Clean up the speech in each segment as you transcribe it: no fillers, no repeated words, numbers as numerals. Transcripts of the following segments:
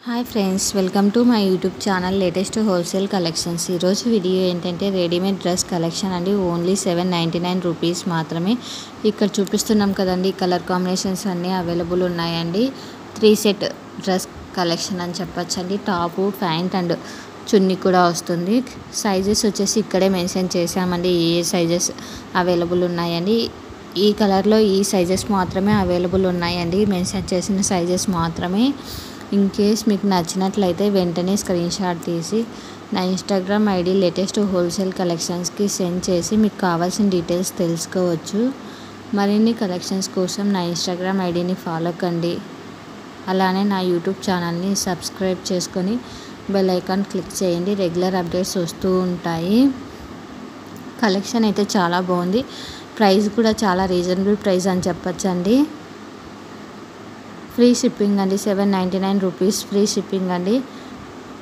Hi friends, welcome to my YouTube channel latest wholesale collections. ఈరోజు video ఏంటంటే readymade dress collection అండి. Only 799 rupees మాత్రమే. ఇక్కడ చూపిస్తున్నాం కదండి, కలర్ కాంబినేషన్స్ అన్నీ అవైలబుల్ ఉన్నాయండి. 3 సెట్ డ్రెస్ కలెక్షన్ అని చెప్పొచ్చండి. టాపు, ప్యాంట్ అండ్ చున్నీ కూడా వస్తుంది. సైజెస్ వచ్చేసి ఇక్కడే మెన్షన్ చేసామండి, ఏ సైజెస్ అవైలబుల్ ఉన్నాయండి. ఈ కలర్లో ఈ సైజెస్ మాత్రమే అవైలబుల్ ఉన్నాయండి, మెన్షన్ చేసిన సైజెస్ మాత్రమే. ఇన్ కేస్ మీకు నచ్చినట్లయితే వెంటనే స్క్రీన్ షాట్ తీసి నా ఇన్స్టాగ్రామ్ ఐడి లేటెస్ట్ హోల్సేల్ కలెక్షన్స్కి సెండ్ చేసి మీకు కావాల్సిన డీటెయిల్స్ తెలుసుకోవచ్చు. మరిన్ని కలెక్షన్స్ కోసం నా ఇన్స్టాగ్రామ్ ఐడిని ఫాలో కండి. అలానే నా యూట్యూబ్ ఛానల్ని సబ్స్క్రైబ్ చేసుకొని బెల్ ఐకాన్ క్లిక్ చేయండి. రెగ్యులర్ అప్డేట్స్ వస్తూ ఉంటాయి. కలెక్షన్ అయితే చాలా బాగుంది. ప్రైస్ కూడా చాలా రీజనబుల్ ప్రైస్ అని చెప్పొచ్చండి. ఫ్రీ షిప్పింగ్ అండి. 799 రూపీస్ ఫ్రీ షిప్పింగ్ అండి.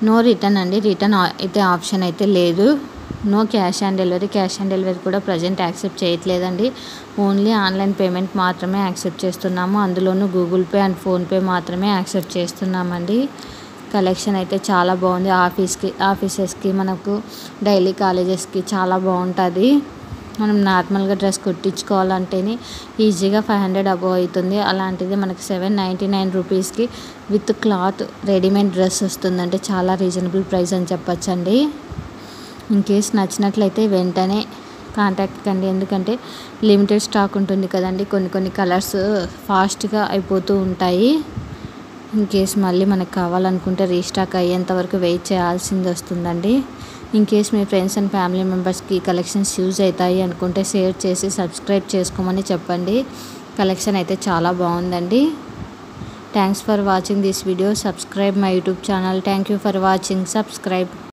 నో రిటర్న్ అండి. రిటర్న్ అయితే ఆప్షన్ అయితే లేదు. No cash on delivery. Cash on delivery కూడా ప్రజెంట్ యాక్సెప్ట్ చేయట్లేదండి. ఓన్లీ ఆన్లైన్ పేమెంట్ మాత్రమే యాక్సెప్ట్ చేస్తున్నాము. అందులోనూ గూగుల్ పే అండ్ ఫోన్పే మాత్రమే యాక్సెప్ట్ చేస్తున్నామండి. కలెక్షన్ అయితే చాలా బాగుంది. ఆఫీసెస్కి, మనకు డైలీ కాలేజెస్కి చాలా బాగుంటుంది. మనం నార్మల్గా డ్రెస్ కుట్టించుకోవాలంటేనే ఈజీగా 500 అబోవ్ అవుతుంది. అలాంటిది మనకి 799 రూపీస్కి విత్ క్లాత్ రెడీమేడ్ డ్రెస్ వస్తుందంటే చాలా రీజనబుల్ ప్రైస్ అని చెప్పొచ్చండి. ఇన్ కేస్ నచ్చినట్లయితే వెంటనే కాంటాక్ట్ కండి. ఎందుకంటే లిమిటెడ్ స్టాక్ ఉంటుంది కదండి, కొన్ని కలర్స్ ఫాస్ట్గా అయిపోతూ ఉంటాయి. ఇన్ కేస్ మళ్ళీ మనకు కావాలనుకుంటే రీస్టాక్ అయ్యేంత వరకు వెయిట్ చేయాల్సింది వస్తుందండి. In case me friends and family మెంబర్స్కి కలెక్షన్స్ యూజ్ అవుతాయి అనుకుంటే షేర్ చేసి సబ్స్క్రైబ్ చేసుకోమని చెప్పండి. కలెక్షన్ అయితే చాలా బాగుందండి. Thanks for watching this video. Subscribe my YouTube channel. Thank you for watching. Subscribe.